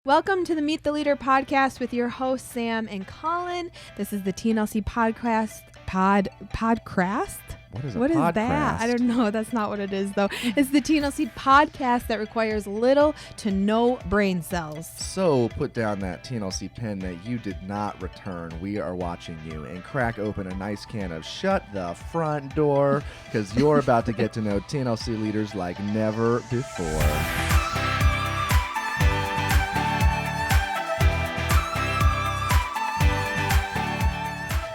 Welcome to the Meet the Leader podcast with your hosts, Sam and Collin. This is the TNLC podcast. Podcrast? What is that? I don't know. That's not what it is, though. It's the TNLC podcast that requires little to no brain cells. So put down that TNLC pen that you did not return. We are watching you, and crack open a nice can of Shut the Front Door, because you're about to get to know TNLC leaders like never before.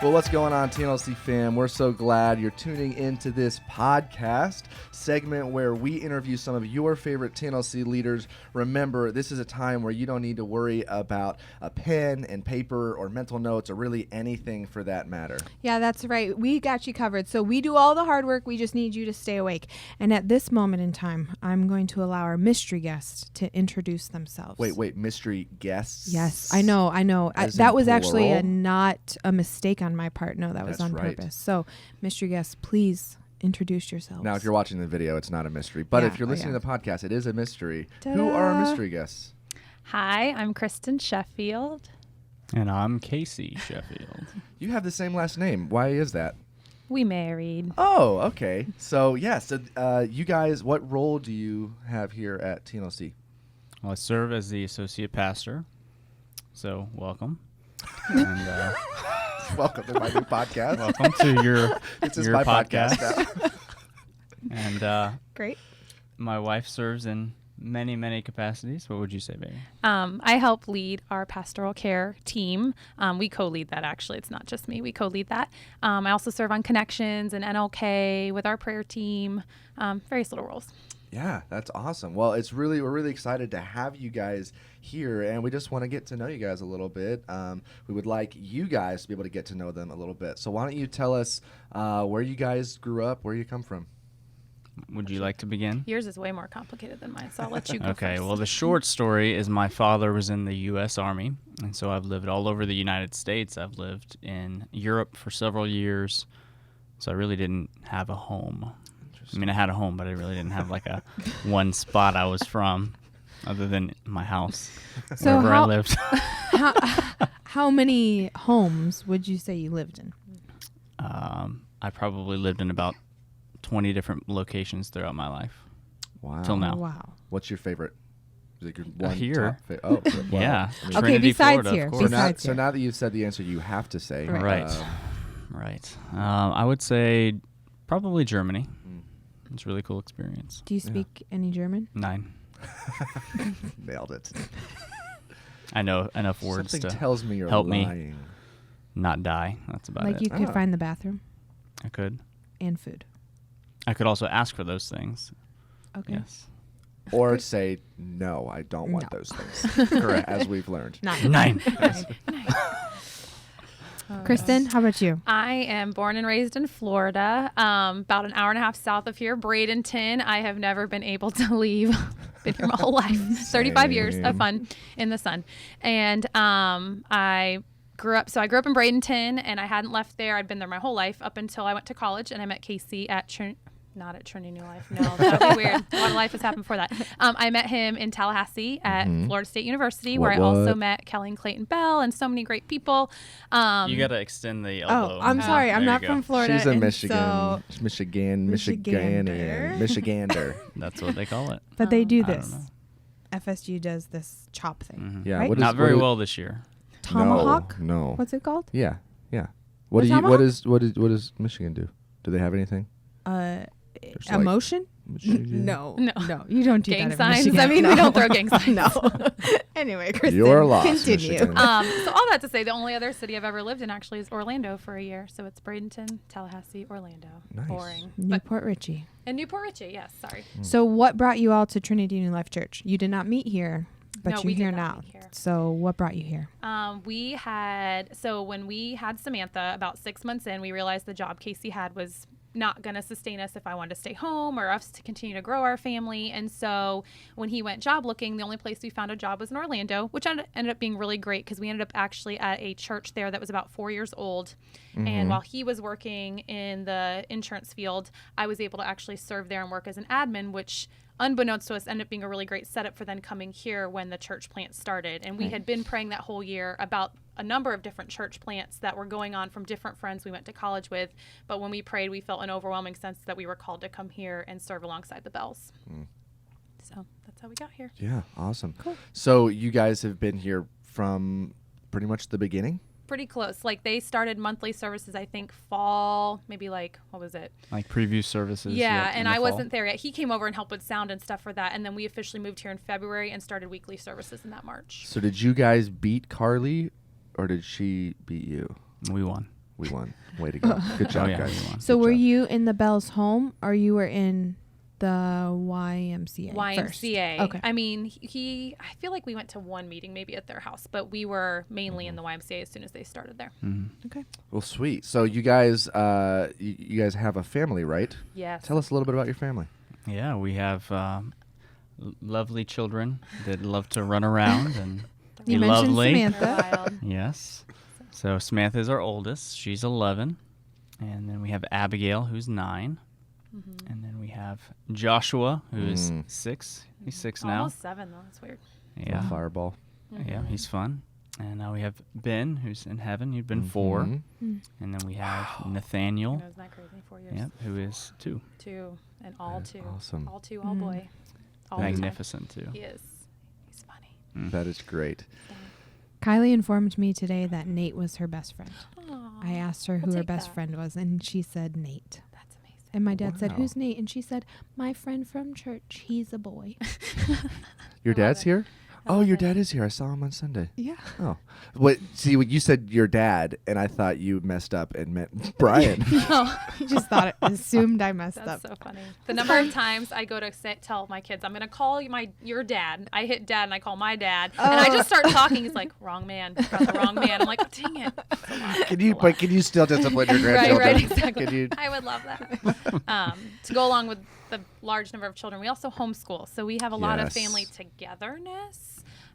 Well, what's going on, TNLC fam? We're so glad you're tuning into this podcast segment where we interview some of your favorite TNLC leaders. Remember, this is a time where you don't need to worry about a pen and paper or mental notes or really anything for that matter. Yeah, that's right. We got you covered. So we do all the hard work. We just need you to stay awake. And at this moment in time, I'm going to allow our mystery guests to introduce themselves. Wait, mystery guests? Yes, I know. That was actually not a mistake on my part. No, that was on purpose. So, mystery guests, please introduce yourselves. Now, if you're watching the video, it's not a mystery. But if you're listening to the podcast, it is a mystery. Ta-da. Who are our mystery guests? Hi, I'm Kristin Sheffield. And I'm Casey Sheffield. You have the same last name. Why is that? We married. Oh, okay. So, you guys, what role do you have here at TNLC? Well, I serve as the associate pastor, so welcome. And Welcome to my new podcast. welcome to your This is your my podcast. podcast now. And Great. my wife serves in many capacities. What would you say, baby? I help lead our Pastoral Care team. We co-lead that, actually. It's not just me. We co-lead that. I also serve on Connections and NLK with our prayer team, various little roles. Yeah, that's awesome. Well, we're really excited to have you guys here, and we just want to get to know you guys a little bit. We would like you guys to be able to get to know them a little bit. So why don't you tell us where you guys grew up, where you come from? Would you like to begin? Yours is way more complicated than mine, so I'll let you go Okay, first. well, the short story is my father was in the U.S. Army, and so I've lived all over the United States. I've lived in Europe for several years, so I really didn't have a home. I mean, I had a home, but I really didn't have like a one spot I was from other than my house, So wherever I lived. How many homes would you say you lived in? I probably lived in about 20 different locations throughout my life. Wow. Till now. Wow. What's your favorite? Is it your one Here. top wow. Yeah. I mean, Okay, Trinity, besides Florida, here. of course. So now that you've said the answer, you have to say. Right. Right. I would say probably Germany. It's a really cool experience. Do you speak any German? 9. Nailed it. I know enough words Something to tells me you're help me. lying. not die. That's about Like it. you could find the bathroom I could. and food. I could also ask for those things. Okay. Yes. Or say, no, I don't want No. those things. Correct, as we've learned. 9. Kristin, how about you? I am born and raised in Florida, about an hour and a half south of here, Bradenton. I have never been able to leave. Been here my whole life. 35 years of fun in the sun. And I grew up in Bradenton, and I hadn't left there. I'd been there my whole life up until I went to college, and I met Casey at not at Trinity New Life. No, that would be weird. A lot of life has happened before that. I met him in Tallahassee at Florida State University, where I also met Kelly and Clayton Bell and so many great people. You got to extend the elbow. Oh, I'm sorry. I'm There not you go. from Florida. She's a and Michigan, so- Michiganian, Michigander. That's what they call it. But they do I don't this. know. FSU does this chop thing. Yeah, Right? what is- Not very what is- well this year. Tomahawk? No. What's it called? Yeah. The What tomahawk? what does Michigan do? Do they have anything? There's like- Emotion? Michigan? No. No. You don't do Gang that. in signs? Michigan. I mean, we don't throw gang signs. No. Anyway, Kristin, You're lost, continue. Michigan. So all that to say, the only other city I've ever lived in actually is Orlando for a year. So it's Bradenton, Tallahassee, Orlando. Nice. Boring. But, Newport Richie. and Newport Richie, yes, sorry. So what brought you all to Trinity New Life Church? You did not meet here, but No, you're we did here not now. meet here. So what brought you here? When we had Samantha about 6 months in, we realized the job Casey had was not going to sustain us if I wanted to stay home or us to continue to grow our family. And so when he went job looking, the only place we found a job was in Orlando, which ended up being really great because we ended up actually at a church there that was about 4 years old. Mm-hmm. And while he was working in the insurance field, I was able to actually serve there and work as an admin, which unbeknownst to us, ended up being a really great setup for then coming here when the church plant started. And we had been praying that whole year about a number of different church plants that were going on from different friends we went to college with. But when we prayed, we felt an overwhelming sense that we were called to come here and serve alongside the Bells. So that's how we got here. Yeah, awesome. Cool. So you guys have been here from pretty much the beginning? Pretty close. Like they started monthly services, I think fall, maybe like, what was it? Like preview services. Yeah, in and the I fall. wasn't there yet. He came over and helped with sound and stuff for that. And then we officially moved here in February and started weekly services in that March. So did you guys beat Carly or did she beat you? We won. We won. Way to go. Good job, yeah, guys. we won. So Good were job. you in the Bells home or you were in the YMCA first? YMCA. Okay. I mean, I feel like we went to one meeting maybe at their house, but we were mainly in the YMCA as soon as they started there. Okay. Well, sweet. So you guys you guys have a family, right? Yes. Tell us a little bit about your family. Yeah, we have lovely children that love to run around and You be mentioned lovely. They're Samantha. wild. Yes. So Samantha is our oldest. She's 11. And then we have Abigail, who's 9. And then we have Joshua, who's 6. He's 6 now. Almost 7 though. That's weird. Yeah. Little fireball. Yeah, he's fun. And now we have Ben, who's in heaven. He'd been 4. Mhm. And then we have Nathaniel, Isn't that crazy? 4 years. yep, who is 2. 2 and all That's 2. awesome. All 2, all boy. All the time. Magnificent, too. He is. He's funny. That is great. Kylie informed me today that Nate was her best friend. Aw, I asked her we'll who her take best that. friend was, and she said Nate. That's amazing. And my dad said, Wow. "Who's Nate?" And she said, "My friend from church. He's a boy." Your I love dad's it. here? I Oh, love your it. dad is here. I saw him on Sunday. Yeah. Oh. What? See, when you said your dad, and I thought you messed up and meant Brian. No. I just thought assumed I messed That's up. so funny. The number of times I go to tell my kids, I'm going to call your dad. I hit dad and I call my dad. And I just start talking. He's like, wrong man. Got the wrong man. I'm like, dang it. It's a lot. Can you? But can you still discipline your Right, grandchildren? right, exactly. Can you? I would love that. To go along with the large number of children, we also homeschool. So we have a lot of Yes. family togetherness.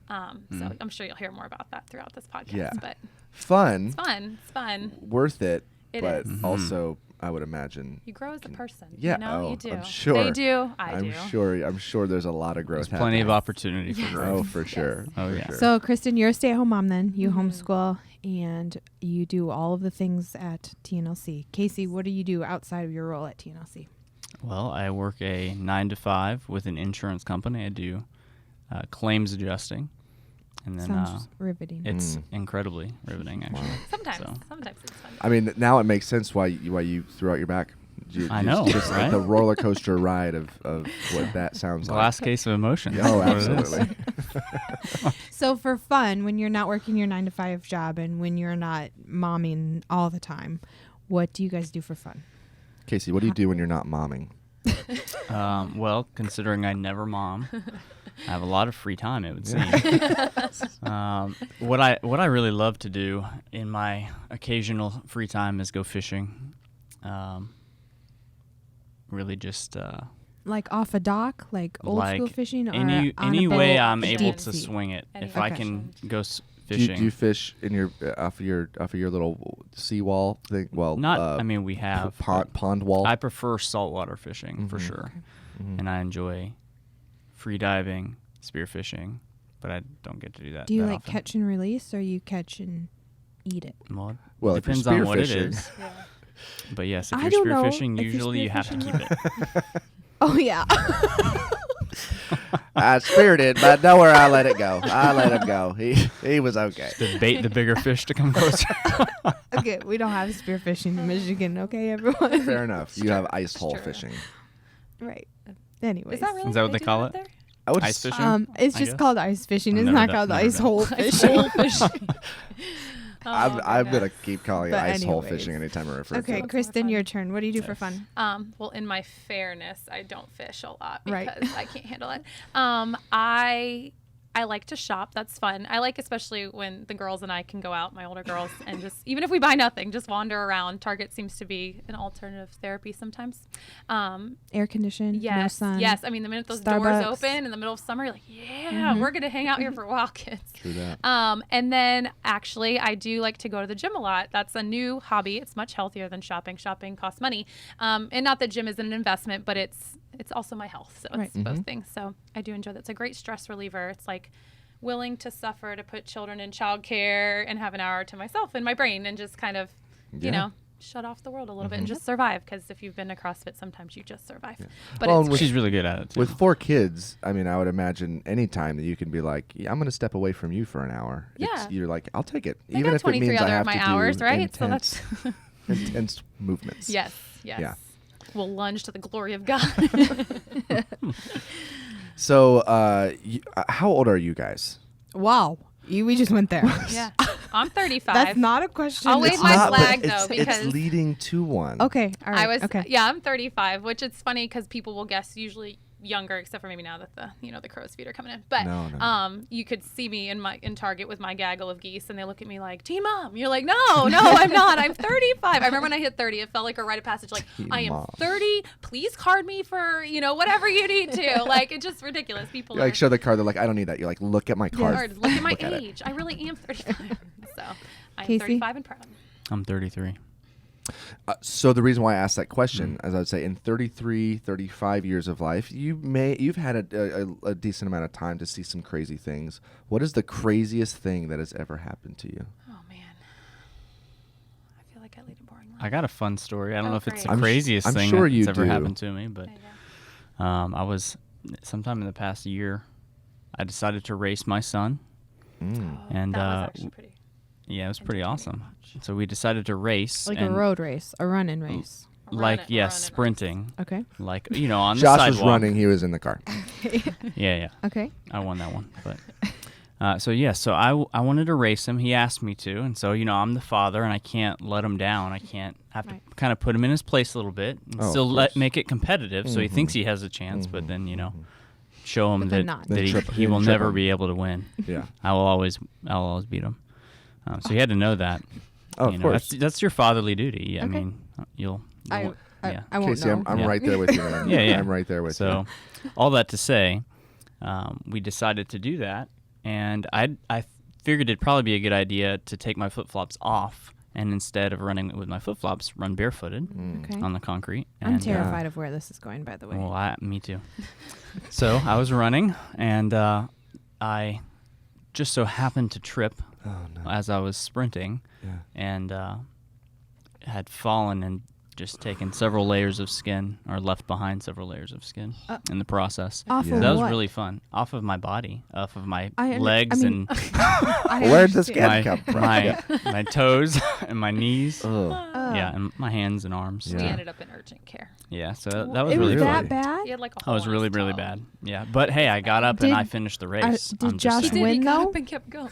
So I'm sure you'll hear more about that throughout this podcast. Yeah. But Fun. it's fun. It's fun. Worth it. It but is. also, I would imagine. You grow as a person. Yeah, You know, oh, you do. I'm sure. They do. I do. I'm sure there's a lot of growth There's plenty of happening. opportunity for growth. Oh, for sure. Oh, for yeah. sure. So, Kristin, you're a stay-at-home mom then. You homeschool, and you do all of the things at TNLC. Casey, what do you do outside of your role at TNLC? Well, I work a 9 to 5 with an insurance company. I do claims adjusting. And then Sounds riveting. it's incredibly riveting, actually. Sometimes. So. Sometimes it's fun. I mean, now it makes sense why you threw out your back. I know, just like right? the roller coaster ride of what that sounds Glass like. case of emotions. Oh, That's what it is. absolutely. So, for fun, when you're not working your 9-to-5 job and when you're not momming all the time, what do you guys do for fun? Casey, what do you do when you're not momming? Well, considering I never mom, I have a lot of free time, it would seem. What I really love to do in my occasional free time is go fishing. Really just Like off a dock, like old school like fishing, or any on a way boat, I'm able deep to sea? swing it. Any If I Okay. can go Do fishing. you fish in your off of your little seawall thing? Well, Not, I mean, we have. pond wall. I prefer saltwater fishing for Mhm. sure. Mhm. And I enjoy free diving, spearfishing, but I don't get to do that. Do you that like often. catch and release, or you catch and eat it? Well, Well, if you're depends on what it spearfishing. is. Yeah. But yes, if I you're don't know. spearfishing, If you're usually you have to keep spearfishing, it. Oh yeah. I speared it, but don't worry, I let it go. I let him go. He was okay. To bait the bigger fish to come closer. Okay, we don't have spearfishing in Michigan. Okay, everyone. Fair enough. You have ice hole true. fishing. Right. Anyways. Is that really? Is that what they do call that it? there? I would Ice fishing? It's I just guess. called ice fishing. I've It's never not done- called never ice done. hole fishing. I'm gonna goodness. keep calling it But ice hole anyways. fishing anytime I refer Okay, to it. That's more Kristin, fun. your turn. What do you do for Yes. fun? Well, in my fairness, I don't fish a lot because Right. I can't handle it. I like to shop. That's fun. I like especially when the girls and I can go out, my older girls, and just even if we buy nothing, just wander around. Target seems to be an alternative therapy sometimes. Air conditioned, no Yes, sun. yes. I mean, the minute those doors Starbucks. open in the middle of summer, you're like, yeah, we're gonna hang out here for a while, kids. True that. And then actually, I do like to go to the gym a lot. That's a new hobby. It's much healthier than shopping. Shopping costs money, and not that gym isn't an investment, but it's it's also my health. So Right. it's both things. So I do enjoy that. It's a great stress reliever. It's like willing to suffer to put children in childcare and have an hour to myself in my brain and just kind of, you know, shut off the world a little bit and just survive. Because if you've been to CrossFit, sometimes you just survive. But Well, it's and She's really good at it too. With 4 kids, I mean, I would imagine any time that you can be like, yeah, I'm going to step away from you for an hour. Yeah. You're like, I'll take it. I Even got if it 23 means I other have of my to hours, do right? intense, So that's intense movements. yes. Yeah. We'll lunge to the glory of God. So, how old are you guys? Wow. We just went there. Yeah. I'm 35. That's not a question. I'll wave It's my not, but flag, it's, though, because it's leading to one. Okay. All right. I was okay. yeah, I'm 35, which it's funny because people will guess usually younger, except for maybe now that the crow's feet are coming in. But No. you could see me in Target with my gaggle of geese, and they look at me like, "Teen Mom." You're like, "No, I'm not. I'm 35." I remember when I hit 30, it felt like a rite of passage. Like, I am 30. Please card me for whatever you need to. Like, it's just ridiculous. People You like show the card. They're like, I don't need that. You're like, look at my card. look at my Look at it. age. I really am 35. So I'm Casey? 35 and proud. I'm 33. So the reason why I asked that question, as I would say, in 33, 35 years of life, you've had a decent amount of time to see some crazy things. What is the craziest thing that has ever happened to you? Oh man, I feel like I lead a boring life. I got a fun story. I don't Oh, know if it's the great. craziest I'm thing sure that's you ever do. happened to me, but There you go. I was sometime in the past year, I decided to race my son. And that was actually pretty. yeah, it was pretty awesome. So we decided to race, Like a and road race, a run-in race. sprinting, Okay. like on the Josh sidewalk. was running. He was in the car. Yeah, Okay. I won that one. But so I wanted to race him. He asked me to, and so I'm the father, and I can't let him down. I can't have to kind of put him in his place a little bit, and still make it competitive. So he thinks he has a chance, but then show him But that, then not. that Then he will trip never him. be able to win. Yeah. I'll always beat him. So he had to know that. Oh, of course. That's your fatherly duty. I Okay. mean, you'll I yeah. won't Casey, know. I'm Yeah. right there with you, man. Yeah. I'm right there with you. So, all that to say, we decided to do that, and I figured it'd probably be a good idea to take my flip-flops off, and instead of running with my flip-flops, run barefooted Okay. on the concrete. I'm And, terrified of where this is going, by the way. Well, me too. So I was running, and I just so happened to trip as I was sprinting, and had fallen and just taken several layers of skin, or left behind several layers of skin in the process. Off Yeah. of That was what? really fun. Off of my body, off of my I legs mean, and Where'd the understand. skin come from? my toes and my knees. Ugh. Yeah, and my hands and arms. We Yeah. ended up in urgent care. Yeah, so that was It really was fun. that bad? He had like a Oh, hole it was in really, his really toe. bad. Yeah, but hey, I got up Did- and I finished the race. did I'm just Josh He saying. did. He win, got though? up and kept going.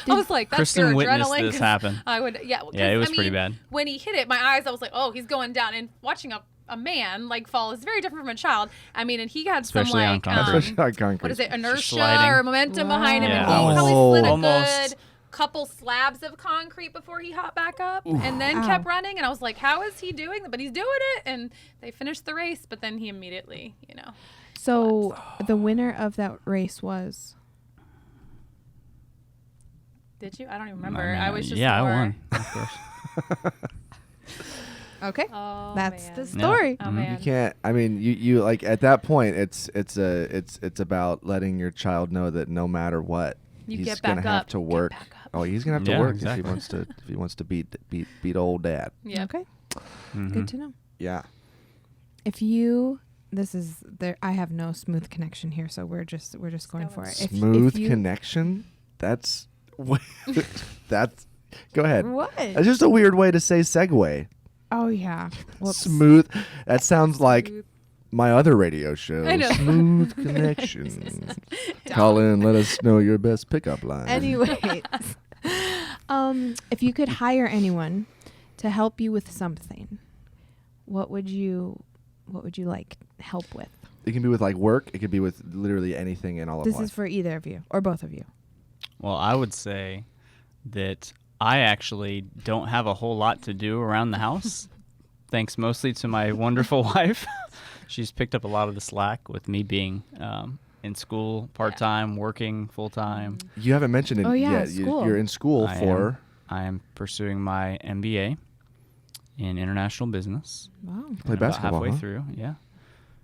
I was like, that's Kristin your witnessed adrenaline. this 'cause happen. I would, yeah. Yeah, it was 'cause, pretty bad. When he hit it, my eyes, I was like, oh, he's going down. And watching a man like fall is very different from a child. I mean, and he had Especially on some concrete. Especially on concrete. what is it, inertia sliding. or momentum behind him, Yeah. and he Oh, probably slid a almost. good couple slabs of concrete before he hopped back up, and then Ow. kept running. And I was like, how is he doing that? But he's doing it, and they finished the race. But then he immediately, So the winner of that race was. did you? I don't even remember. I mean, I was just I more- won, of course. Okay. Oh, That's man. the story. Oh, Mhm. man. You can't. I mean, you like at that point, it's about letting your child know that no matter what, You he's get gonna back have up. to Get work. back up. Oh, he's gonna have to Yeah, work exactly. if he wants to beat old dad. Yeah. Okay. Mhm. Good to know. Yeah. If you, this is there. I have no smooth connection here, so we're just going for it. If Smooth you, connection. That's that's. Go ahead. What? That's just a weird way to say segue. Oh yeah. Whoops. Smooth. That sounds like Smooth. my other radio show. I know. Smooth connection. Call in. Let us know your best pickup line. Anyways, if you could hire anyone to help you with something, what would you like help with? It can be with like work. It could be with literally anything in all of This life. is for either of you or both of you. Well, I would say that I actually don't have a whole lot to do around the house, thanks mostly to my wonderful wife. She's picked up a lot of the slack with me being in school part-time, working full-time. You haven't mentioned it Oh, yeah, yet. school. You're in school for. I am pursuing my MBA in international business. Wow. Play About basketball, halfway huh? through, yeah.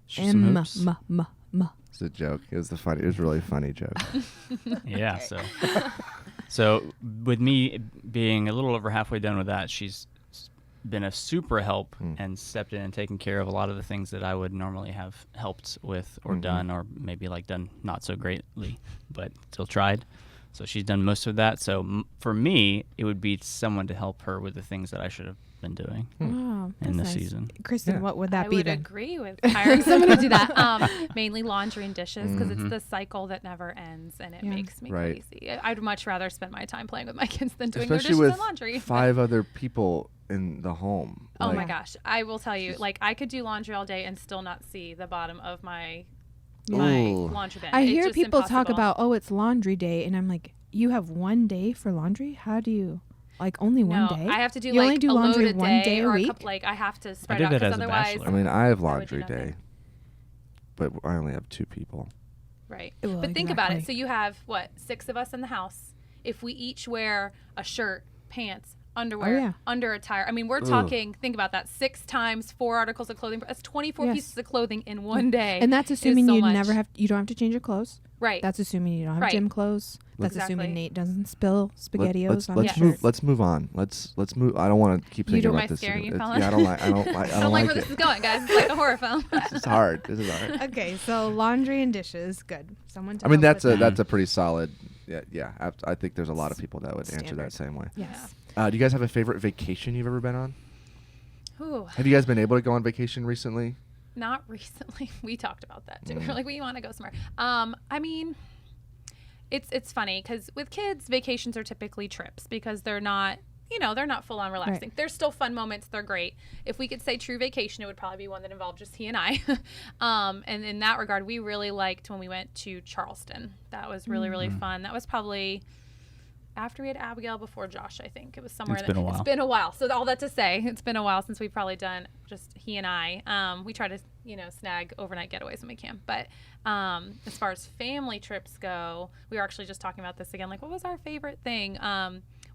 Shoot some hoops. It's a joke. It was it was a really funny joke. Yeah. So with me being a little over halfway done with that, she's been a super help and stepped in and taken care of a lot of the things that I would normally have helped with or done, or maybe like done not so greatly, but still tried. So she's done most of that. So for me, it would be someone to help her with the things that I should have been doing in the season. Kristin, what would that be then? I would agree with hiring someone to do that. Mainly laundry and dishes, because it's the cycle that never ends, and it makes me crazy. I'd much rather spend my time playing with my kids than doing their dishes and laundry. 5 other people in the home. Oh my gosh. I will tell you, like, I could do laundry all day and still not see the bottom of my laundry bin. I hear people talk about, it's laundry day, and I'm like, you have one day for laundry? How do you, like, only one day? I have to do you only do laundry one day a week? Like, I have to spread out, because otherwise. I mean, I have laundry day, but I only have 2 people. Right. Well, but think about it. So you have, 6 of us in the house. If we each wear a shirt, pants, underwear, under attire. I mean, we're talking, think about that, 6 times 4 articles of clothing. That's 24 pieces of clothing in one day. And that's assuming you don't have to change your clothes. Right. That's assuming you don't have gym clothes. That's assuming Nate doesn't spill SpaghettiOs on his shirt. Let's move on. Let's move. I don't want to keep thinking about this. Am I scaring you, Collin? Yeah, I don't like where this is going, guys. It's like a horror film. This is hard. Okay, so laundry and dishes, good. Someone. I mean, that's a pretty solid. Yeah. I think there's a lot of people that would answer that same way. Yes. Do you guys have a favorite vacation you've ever been on? Ooh. Have you guys been able to go on vacation recently? Not recently. We talked about that too. We're like, we want to go somewhere. I mean, it's funny because with kids, vacations are typically trips because they're not, they're not full on relaxing. Right. There's still fun moments. They're great. If we could say true vacation, it would probably be one that involved just he and I. And in that regard, we really liked when we went to Charleston. That was really, really fun. That was probably after we had Abigail, before Josh, I think. It was somewhere. It's been a while. So all that to say, it's been a while since we've probably done just he and I. We try to, snag overnight getaways when we can. But as far as family trips go, we were actually just talking about this again. Like, what was our favorite thing?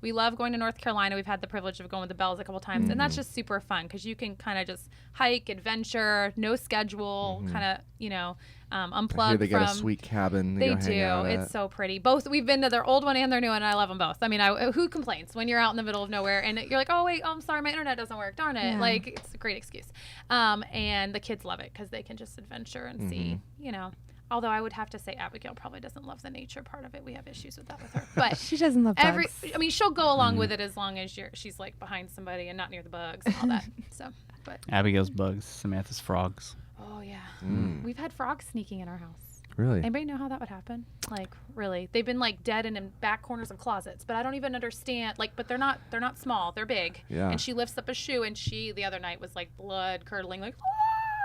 We love going to North Carolina. We've had the privilege of going with the Bells a couple times, and that's just super fun because you can kind of just hike, adventure, no schedule, kind of, unplug. I hear they got a sweet cabin. They do. It's so pretty. Both. We've been to their old one and their new one, and I love them both. I mean, who complains when you're out in the middle of nowhere and you're like, oh wait, I'm sorry, my internet doesn't work. Darn it! Yeah. Like, it's a great excuse. And the kids love it because they can just adventure and see, Although I would have to say Abigail probably doesn't love the nature part of it. We have issues with that with her. But she doesn't love bugs. I mean, she'll go along with it as long as she's like behind somebody and not near the bugs and all that. So, but Abigail's bugs, Samantha's frogs. Oh yeah, we've had frogs sneaking in our house. Really? Anybody know how that would happen? Like, really? They've been like dead and in back corners of closets, but I don't even understand. Like, but they're not small. They're big. Yeah. And she lifts up a shoe, and she the other night was like blood curdling, like.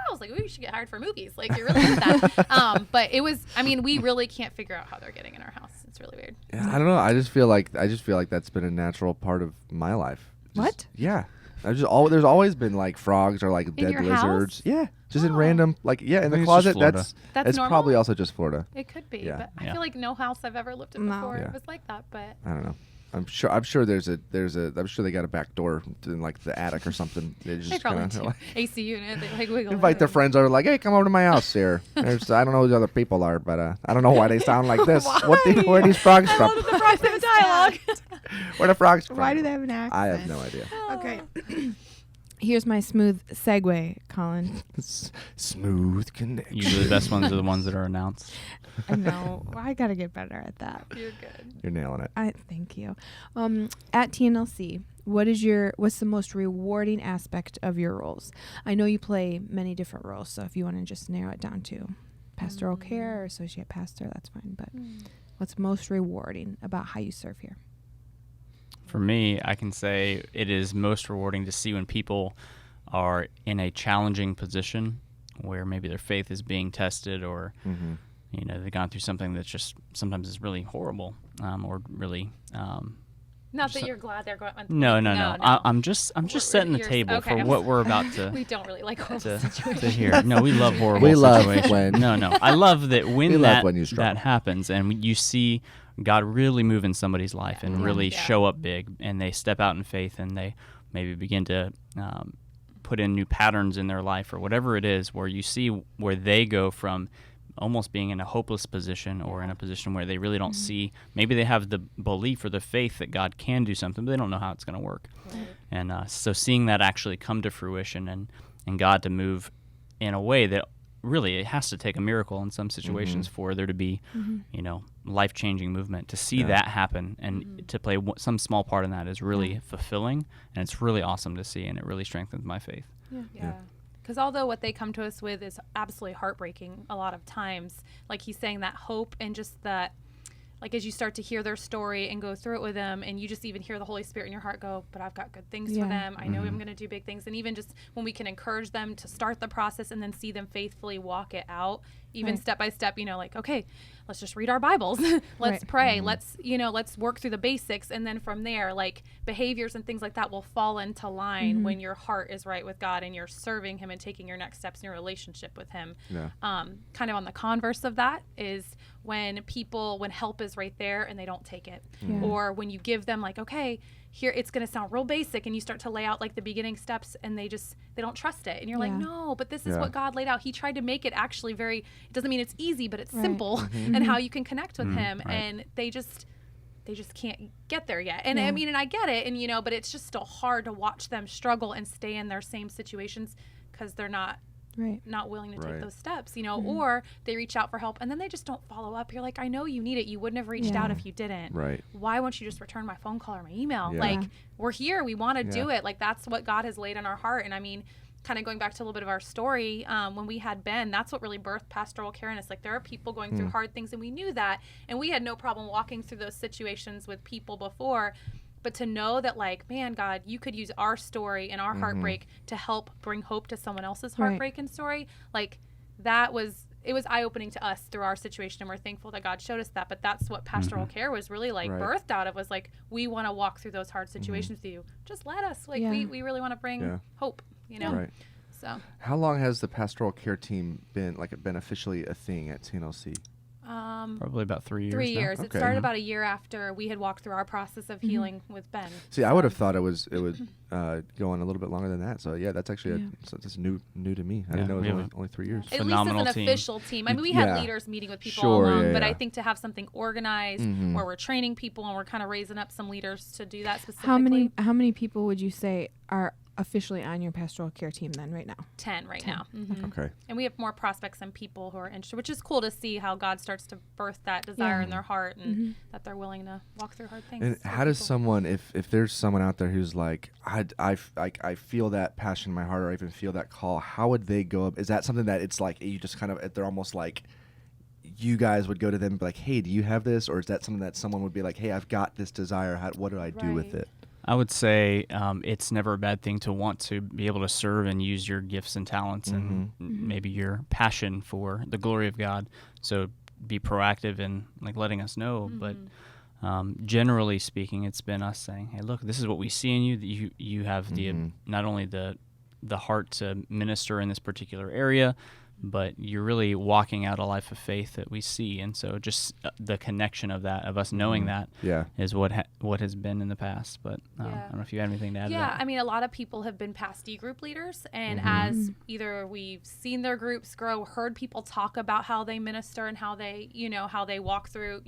I was like, ooh, you should get hired for movies. Like, you're really good at that. But it was, I mean, we really can't figure out how they're getting in our house. It's really weird. Yeah, I don't know. I just feel like that's been a natural part of my life. What? Yeah. There's always been like frogs or like dead lizards. House? Yeah. Just in random, like, in the closet. That's normal? Probably also just Florida. It could be. Yeah. But I feel like no house I've ever lived in before it was like that. But I don't know. I'm sure I'm sure they got a back door in like the attic or something. They just probably do. Like, AC unit. They like wiggle. Invite their friends over, like, hey, come over to my house here. I don't know who the other people are, but I don't know why they sound like this. Where are these frogs from? I love the frogs have dialogue. Where are the frogs from? Why do they have an accent? I have no idea. Okay. Here's my smooth segue, Collin. Smooth connection. Usually the best ones are the ones that are announced. I know. I got to get better at that. You're good. You're nailing it. Thank you. At TNLC, what's the most rewarding aspect of your roles? I know you play many different roles, so if you want to just narrow it down to pastoral care or associate pastor, that's fine. But what's most rewarding about how you serve here? For me, I can say it is most rewarding to see when people are in a challenging position where maybe their faith is being tested or, they've gone through something that's just sometimes is really horrible or really... Not that you're glad they're going... No. I'm just setting the table for what we're about to... We don't really like horrible situations. To hear. No, we love horrible We situations. love when... No. I love that when that happens and you see... God really move in somebody's life and really show up big, and they step out in faith, and they maybe begin to put in new patterns in their life or whatever it is, where you see where they go from almost being in a hopeless position or in a position where they really don't see, maybe they have the belief or the faith that God can do something, but they don't know how it's going to work. Right. And so seeing that actually come to fruition and God to move in a way that really it has to take a miracle in some situations for there to be, life-changing movement. To see that happen and to play some small part in that is really fulfilling, and it's really awesome to see, and it really strengthens my faith. Yeah. Because although what they come to us with is absolutely heartbreaking a lot of times, like he's saying, that hope and just that, like as you start to hear their story and go through it with them, and you just even hear the Holy Spirit in your heart go, but I've got good things for them. I know I'm going to do big things. And even just when we can encourage them to start the process and then see them faithfully walk it out, even step by step, like, okay, let's just read our Bibles. Let's pray. Let's work through the basics. And then from there, like behaviors and things like that will fall into line when your heart is right with God and you're serving him and taking your next steps in your relationship with him. Yeah. Kind of on the converse of that is when help is right there and they don't take it. Or when you give them like, okay, here it's going to sound real basic, and you start to lay out like the beginning steps and they don't trust it. And you're like, no, but this is what God laid out. He tried to make it actually it doesn't mean it's easy, but it's simple and how you can connect with him. And they just can't get there yet. And I mean, and I get it. And, but it's just still hard to watch them struggle and stay in their same situations because they're not willing to take those steps, or they reach out for help and then they just don't follow up. You're like, I know you need it. You wouldn't have reached out if you didn't. Right. Why won't you just return my phone call or my email? Yeah. Like, we're here. We want to do it. Like, that's what God has laid on our heart. And I mean, kind of going back to a little bit of our story, when we had Ben, that's what really birthed Pastoral Care. And it's like, there are people going through hard things, and we knew that. And we had no problem walking through those situations with people before. But to know that, like, man, God, you could use our story and our heartbreak to help bring hope to someone else's heartbreak and story, like, it was eye-opening to us through our situation, and we're thankful that God showed us that. But that's what Pastoral Care was really, like, birthed out of, was like, we want to walk through those hard situations with you. Just let us. Like, we really want to bring hope, Right. So how long has the Pastoral Care team been officially a thing at TNLC? Probably about 3 years. 3 years. Okay. It started about a year after we had walked through our process of healing with Ben. See, I would have thought it would go on a little bit longer than that. So that's actually that's new to me. I didn't know it was only 3 years. At least as an official team. I mean, we had leaders meeting with people all along, but I think to have something organized where we're training people and we're kind of raising up some leaders to do that specifically. How many people would you say are officially on your Pastoral Care team then right now? 10 now. Okay. And we have more prospects and people who are interested, which is cool to see how God starts to birth that desire in their heart, and that they're willing to walk through hard things. And how does someone, if there's someone out there who's like, I feel that passion in my heart, or I even feel that call, how would they go up? Is that something that it's like you just kind of, they're almost like, you guys would go to them and be like, hey, do you have this? Or is that something that someone would be like, hey, I've got this desire. What do I do with it? I would say it's never a bad thing to want to be able to serve and use your gifts and talents and maybe your passion for the glory of God. So be proactive in like letting us know. But generally speaking, it's been us saying, hey, look, this is what we see in you. That you have the not only the heart to minister in this particular area, but you're really walking out a life of faith that we see. And so just the connection of that, of us knowing that is what has been in the past. But I don't know if you have anything to add to that. Yeah, I mean, a lot of people have been pastee group leaders, and as either we've seen their groups grow, heard people talk about how they minister and how they, how they walk through,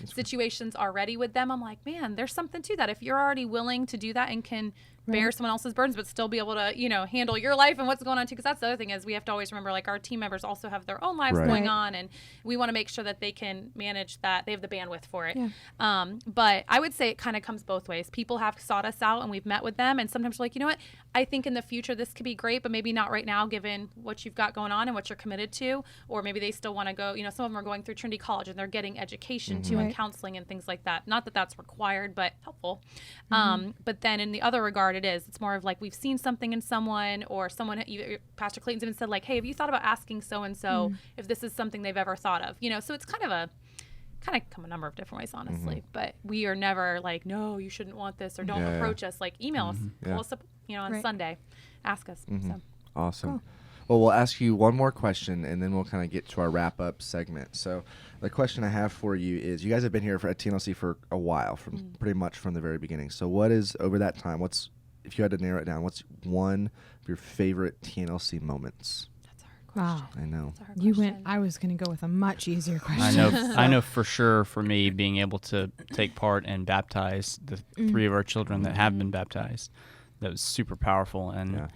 situations already with them. I'm like, man, there's something to that. If you're already willing to do that and can bear someone else's burdens, but still be able to, handle your life and what's going on too. Because that's the other thing, is we have to always remember, like, our team members also have their own lives going on, and we want to make sure that they can manage that. They have the bandwidth for it. Yeah. But I would say it kind of comes both ways. People have sought us out and we've met with them, and sometimes we're like, you know what, I think in the future this could be great, but maybe not right now given what you've got going on and what you're committed to. Or maybe they still want to go, some of them are going through Trinity College and they're getting education too, and counseling and things like that. Not that that's required, but helpful. But then in the other regard, it's more of like, we've seen something in someone, or someone, Pastor Clayton's even said, like, hey, have you thought about asking so-and-so if this is something they've ever thought of? So it's kind of come a number of different ways, honestly. But we are never like, no, you shouldn't want this, or don't approach us. Like, email us, pull us up, on Sunday, ask us. So. Awesome. Cool. Well, we'll ask you one more question, and then we'll kind of get to our wrap-up segment. So the question I have for you is, you guys have been here at TNLC for a while, from pretty much from the very beginning. So what is, over that time, what's if you had to narrow it down, what's one of your favorite TNLC moments? That's a hard Wow. question. I know. That's a hard You question. went. I was going to go with a much easier question. I know for sure for me being able to take part and baptize the 3 of our children that have been baptized, that was super powerful and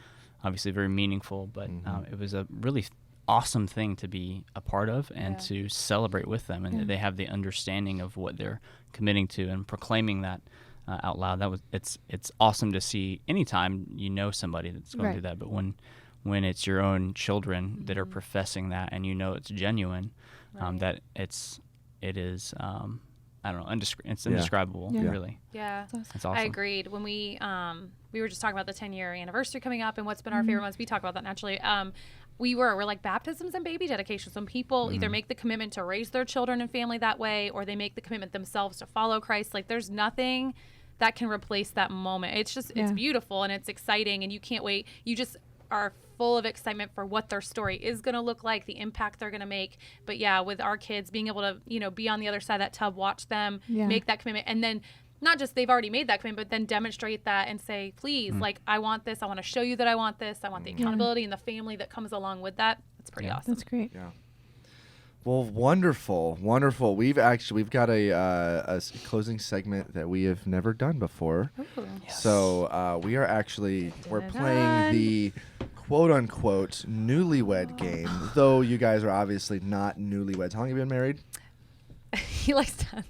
obviously very meaningful, but it was a really awesome thing to be a part of and to celebrate with them, and that they have the understanding of what they're committing to and proclaiming that out loud. It's awesome to see anytime you know somebody that's going through that, but when it's your own children that are professing that and you know it's genuine, that it is I don't know, it's indescribable, really. Yeah, That's awesome. I agreed. When we were just talking about the 10-year anniversary coming up and what's been our favorite ones. We talk about that naturally. We're like baptisms and baby dedications. When people either make the commitment to raise their children and family that way, or they make the commitment themselves to follow Christ. Like, there's nothing that can replace that moment. It's just, it's beautiful and it's exciting, and you can't wait. You just are full of excitement for what their story is going to look like, the impact they're going to make. But yeah, with our kids, being able to, be on the other side of that tub, watch them make that commitment, and then not just they've already made that commitment, but then demonstrate that and say, please, like, I want this. I want to show you that I want this. I want the accountability and the family that comes along with that. It's pretty awesome. That's great. Yeah. Well, wonderful. We've got a closing segment that we have never done before. Ooh. Yes. So we're playing the quote unquote newlywed game. Though you guys are obviously not newlyweds. How long have you been married? He likes to.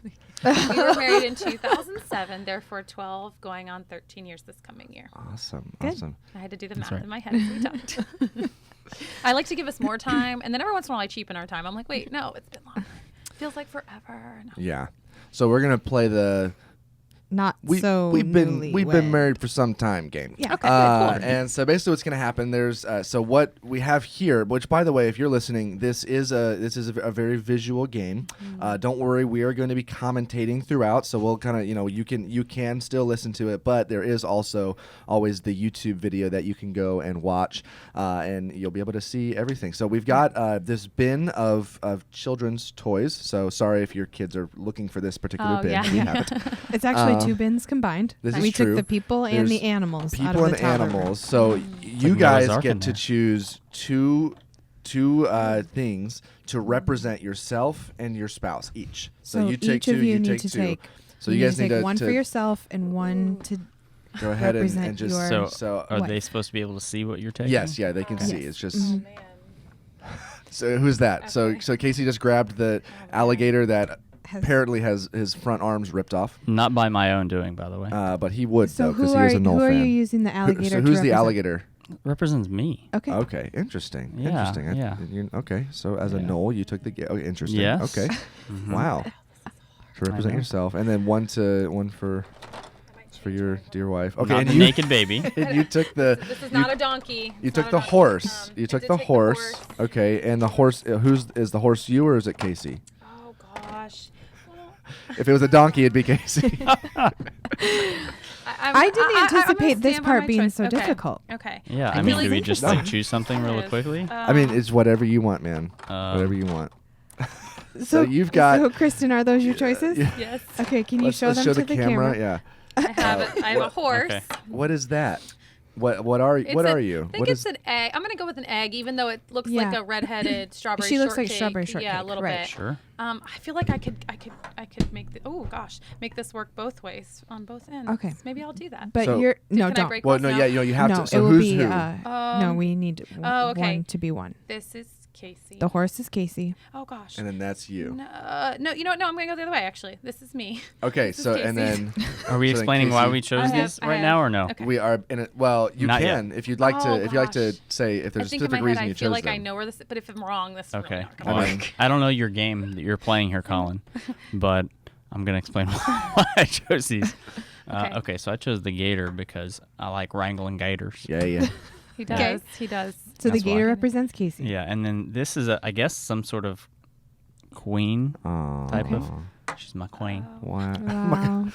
We were married in 2007, therefore 12, going on 13 years this coming year. Awesome. Good. Awesome. I had to do the That's math right. in my head as we talked. I like to give us more time, and then every once in a while I cheapen our time. I'm like, wait, no, it's been longer. Feels like forever. No. Yeah. So we're gonna play the Not we've been married for some time game. Yeah. Okay, cool. And so basically what's going to happen, there's so what we have here, which by the way, if you're listening, this is a very visual game. Don't worry, we are going to be commentating throughout, so we'll kind of, you can still listen to it, but there is also always the YouTube video that you can go and watch, and you'll be able to see everything. So we've got this bin of children's toys. So sorry if your kids are looking for this particular bin. yeah. We have it. It's actually 2 bins combined. This is we true. took the people and There's the animals out People of and the toddler room. animals. So you Like guys Noah's Ark get in to there. choose two things to represent yourself and your spouse each. So you take each two, of you you need take to two. take. So you guys need take to one to for yourself and one to go ahead and represent just your- So are What? they supposed to be able to see what you're taking? yes, yeah, they can see. Yes. It's just Oh, man. so who's that? Okay. So Casey just grabbed the alligator that Has- apparently has his front arms ripped off. Not by my own doing, by the way. But he would So though because who he are is a Knoll who are fan. you using the alligator? So to who's the represent? alligator? Represents me. Okay. Okay, interesting. Yeah, Interesting. yeah. Okay, so as a Yeah. Knoll, you took the. Okay, interesting. Yes. Okay. Mhm. Wow. To represent know. yourself, and then one for your dear wife. Okay, Not and the you naked baby. and you took the. This is you, not a donkey. you It's took not the a donkey. horse. You I took did the take horse. Okay, and the horse. Is the horse you or is it Casey? Oh gosh. If it was a donkey, it'd be Casey. I didn't I'm gonna anticipate this stand by part my being choice. so Okay. difficult. Okay. Yeah, I I mean, feel do we like- just No. like choose something really Yes. quickly? I mean, it's whatever you want, man. Um, Whatever you want. So you've got. So Kristin, are those your choices? Yeah. Yes. Okay, can you Let's show them show to the camera. Yeah. I have a horse. Okay. What is that? What are It's what a- are you? I think What it's is an egg. I'm gonna go with an egg, even though it looks Yeah. like a redheaded strawberry. She looks like shortcake. strawberry Yeah, a shortcake, little right. bit. Sure. I feel like I could make make this work both ways on both ends. Okay. Maybe I'll do that. But So- you're no, Can I don't. break well, this no, now? yeah, you have no, to. it So will who's be. who? No, we need okay. one to be one. This is Casey. The horse is Casey. Oh gosh. And then that's you. No, you know what? No, I'm gonna go the other way. Actually, this is me. Okay, This is so and Casey. then Are we So then explaining why Casey- we chose I have- these I right have- now or no? Okay. we are in it. Well, you Not yet. can if you'd like to. Oh, If you'd like to gosh. say if I there's a think in specific my reason head I you feel chose like them. I know where this. But if I'm wrong, this is Okay. really not I gonna mean- work. I don't know your game that you're playing here, Colin, but I'm gonna explain why I chose these. Okay. Okay, so I chose the gator because I like wrangling gators. Yeah, yeah. He does. Okay. He does. So That's the gator why. represents Casey. Yeah, and then this is I guess some sort of queen Aw. type of. She's my queen. Wow. Wow.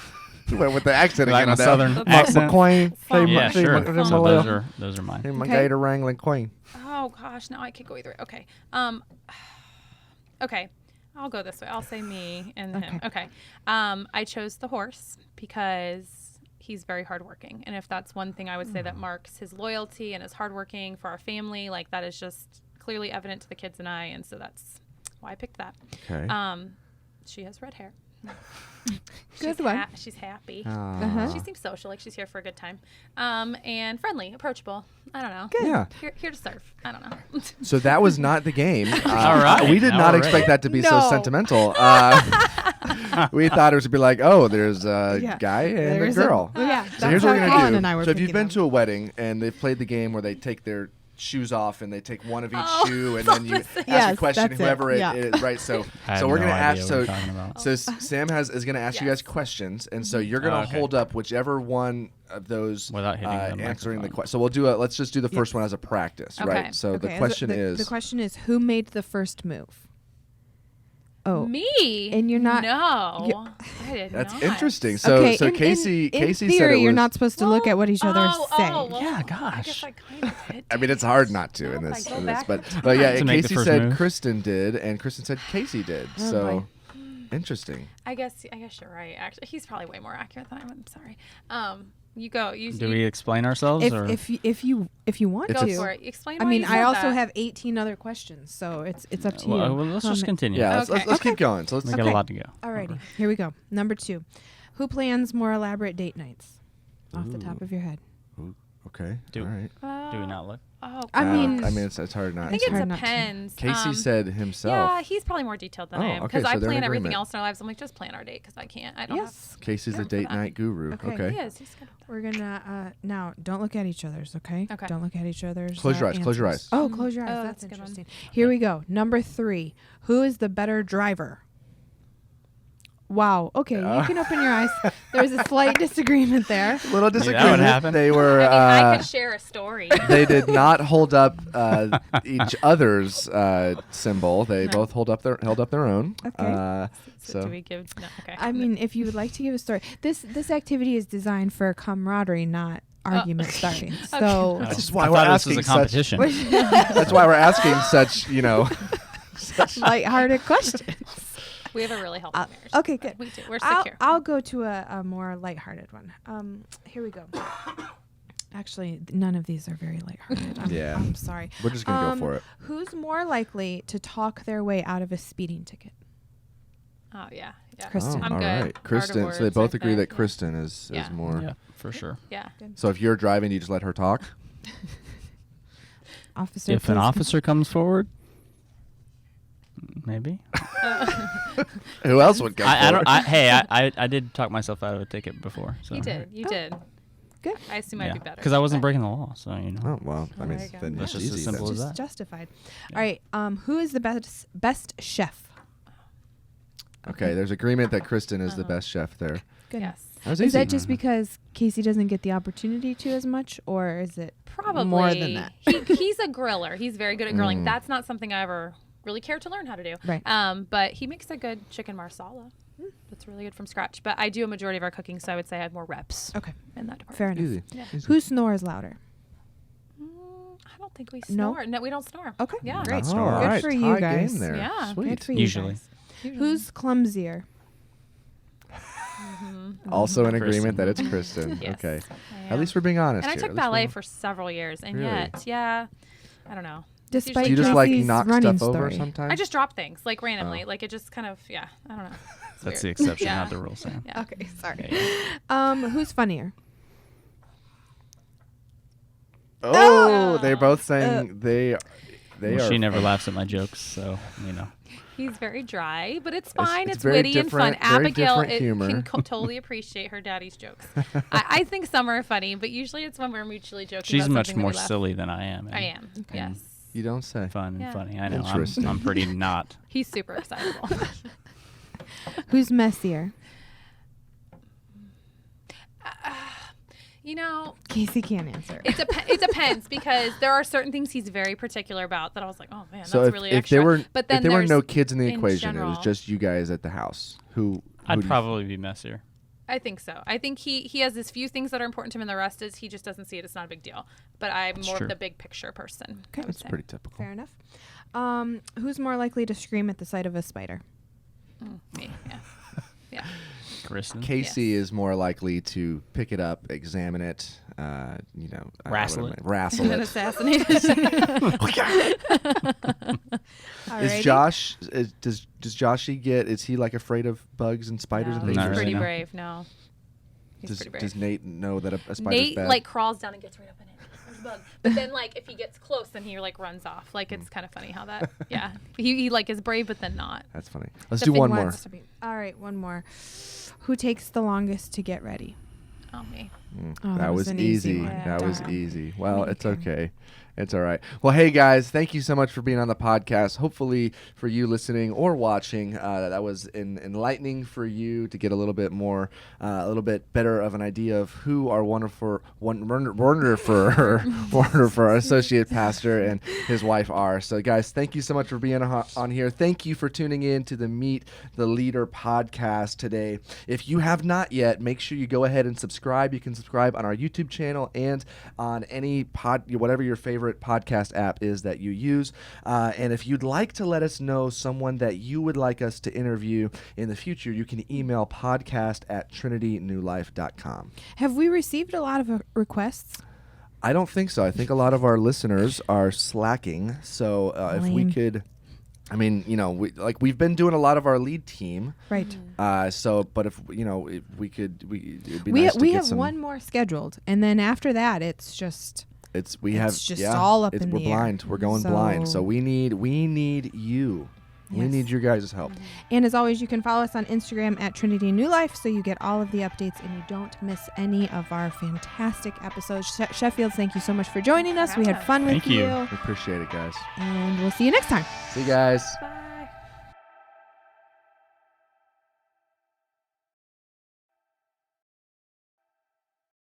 Went with the accent Like again. my on that. southern Ma- accent. McQueen. Fine. Hey, Yeah, Ma- hey, sure. Ma- So Ma- those are mine. hey, my Okay. gator wrangling queen. Oh gosh, now I could go either way. Okay. Okay. I'll go this way. I'll say me and him. Okay. I chose the horse because he's very hardworking. And if that's one thing I would say that marks his loyalty and his hardworking for our family, like that is just clearly evident to the kids and I. And so that's why I picked that. Okay. She has red hair. Good one. She's happy. Uh-huh. She seems social, like she's here for a good time. And friendly, approachable. I don't know. Good. Yeah. Here to serve. I don't know. So that was not the game. All right. We did not All expect right. that to be so No. sentimental. We thought it was to be like, oh, there's a Yeah. guy and There's a girl. Yeah. So here's what we're Collin gonna and I do. were So if you've picking been them. to a wedding and they've played the game where they take their shoes off and they take one of each Oh, shoe and then you ask a Yes, question, that's it. whoever it Yeah. is, right? So I so have we're no gonna idea ask. what So we're talking about. so Sam is gonna ask you guys Yes. questions, and so you're gonna Okay. hold up whichever one of those Without hitting the answering the microphone. question. So we'll do let's just do the first one as a practice, Okay. right? So the question is the question is who made the first move? Oh, Me? And you're not- No. I did that's not. interesting. So okay. so in Casey theory, said it was. you're not supposed to look at what each other Oh, say. well, Yeah, I gosh. guess I kind of did. I mean, it's hard not to in Well, this, if I go in this back but in but yeah, To make the Casey first said move. Kristin did, and Kristin said Casey did. Oh, So interesting. I guess you're right. Actually, he's probably way more accurate than I am. I'm sorry. You go. Do we explain ourselves? or? If you want It's go to. for it? Explain. I why mean, you I said also that. have 18 other questions, so it's up to well, you. well, let's just continue. Yeah, Okay. let's keep going. So let's We got Okay. a lot to go. Alrighty, here we go. Number 2. Who plans more elaborate date nights? Off the top of your head. okay. Do- All right. Do we not look? Oh, I mean- it's hard not. I think It's it hard not to. depends. Casey said himself. Yeah, he's probably more detailed than I Oh, am okay, because so I they're in plan everything agreement. else in our lives. I'm like, just plan our date because I can't. I don't Yes. Casey's a Yeah, date for that. night guru. Okay. have. Okay. He is. He's good. at that. We're gonna now don't look at each other's, okay? Okay. Don't look at each other's. Close your eyes, close your answers. eyes. Oh, close your eyes. Oh, that's that's a good one. interesting. Here we go. Number 3. Who is the better driver? Wow. Okay, you can open your eyes. There's a slight disagreement there. Little that would disagreement. happen. They were. I mean, I could share a story. They did not hold up each other's symbol. They No. both held up their own. Okay. So do we give? No. Okay. I mean, if you would like to give a story, this activity is designed for camaraderie, not argument starting. So That's just I why we're thought this was asking a such- competition. That's why we're asking such, lighthearted questions. we have a really healthy marriage. Okay, good. We do. We're I'll, secure. I'll go to a more lighthearted one. Here we go. Actually, none of these are very lighthearted. Yeah. I'm sorry. We're just gonna go for it. Who's more likely to talk their way out of a speeding ticket? Oh yeah. Yeah. Kristin. I'm all good. right. Art of Kristin. So they words, both I agree that think. Kristin is Yeah. more. Yeah, for sure. Yeah. So if you're driving, you just let her talk. Officer. If an please officer comes forward, maybe. Who else would go? I don't. forward? I did talk myself out of a ticket before. So. You did. You did. Good. I assume I'd Yeah, be better. because I wasn't but- breaking the law, so you know. Oh well, I mean, there you go. then That's it's just as easy. simple then. as Just that. justified. Yeah. All right. Who is the best chef? Okay, there's agreement that Kristin is the Uh-huh. best chef there. Good. Yes. That was Is easy. that just because Casey doesn't get the opportunity to as much, or is it Probably more than that? He's a griller. He's very good at grilling. Mm. That's not something I ever really cared to learn how to do. Right. But he makes a good chicken marsala. That's really good from scratch. But I do a majority of our cooking, so I would say I have more reps Okay. in that department. Fair enough. Easy. Yeah. Easy. Who snores louder? I don't think we No? snore. No, we don't snore. Okay. Yeah. Great. Oh, Good all right, for you tie guys. game there. Yeah, Sweet. Good for you Usually. guys. Who's clumsier? Also in Kristin. agreement that it's Kristin. Yes, Okay. I At am. least we're being honest And I here. took At least ballet we're- for several years, and Really? yet, yeah, I don't know. Despite Do you just like Casey's knock running stuff over story. sometimes? I just drop things like randomly, Oh. like it just kind of, yeah, I don't know. It's That's the weird. exception, Yeah. not the rule, Sam. Yeah. Okay, sorry. Yeah, Who's funnier? Oh, they're both saying they Well, are. she never laughs at my jokes, so you know. He's very dry, but it's fine. it's It's, very witty and fun. different- very Abigail different humor. can totally appreciate her daddy's jokes. I think some are funny, but usually it's when we're mutually joking. She's about much something that more we laugh. silly than I am. I am. Yes. You don't say. Fun and Yeah. funny. I know. Interesting. I'm pretty not. He's super excitable. Who's messier? You know, Casey can't answer. it depends because there are certain things he's very particular about that I was like, oh man, So that's if, really if extra. there were but then if there were there's- no kids in the in equation, it was general- just you guys at the house. Who I'd do you- probably be messier. I think so. I think he has this few things that are important to him, and the rest is he just doesn't see it. It's not a big deal. But I'm more true. of the big picture person. Okay. I would That's say. pretty typical. Fair enough. Who's more likely to scream at the sight of a spider? Me. Yeah. Yeah. Kristin. Casey is more likely to pick it up, examine it, Wrestle it. Wrestle And it. assassinate. Is Josh? Does Joshy get? Is he like afraid of bugs and spiders and No, things? he's Not pretty really, no. brave. No, he's pretty brave. Does Nate know that a spider's Nate bad? like crawls down and gets right up in it. There's a bug. But then like if he gets close, then he like runs off. Like it's kind of funny how that. Yeah, he like is brave, but then not. That's funny. Let's The do big one one. more. All right, one more. Who takes the longest to get ready? Oh me. Oh, That was an easy easy. one. That was Darn. easy. Well, it's Okay. okay. It's all right. Well, hey guys, thank you so much for being on the podcast. Hopefully, for you listening or watching, that was enlightening for you to get a little bit more, a little bit better of an idea of who our wonderful associate pastor and his wife are. So, guys, thank you so much for being on here. Thank you for tuning in to the Meet the Leader podcast today. If you have not yet, make sure you go ahead and subscribe. You can subscribe on our YouTube channel and on any whatever your favorite podcast app is that you use. And if you'd like to let us know someone that you would like us to interview in the future, you can email podcast@trinitynewlife.com. Have we received a lot of requests? I don't think so. I think a lot of our listeners are slacking. So if we Lame. could, I mean, we've been doing a lot of our lead team. Right. But if we could, it'd be nice to We get have some. one more scheduled, and then after that, it's just It's just all up in we're the air. blind. We're going blind. So So- we need you. We Yes. need your guys' help. And as always, you can follow us on Instagram at Trinity New Life so you get all of the updates and you don't miss any of our fantastic episodes. Sheffield, thank you so much for joining us. We had fun with Thank you. We appreciate it, guys. And we'll see you next time. See you guys. Bye.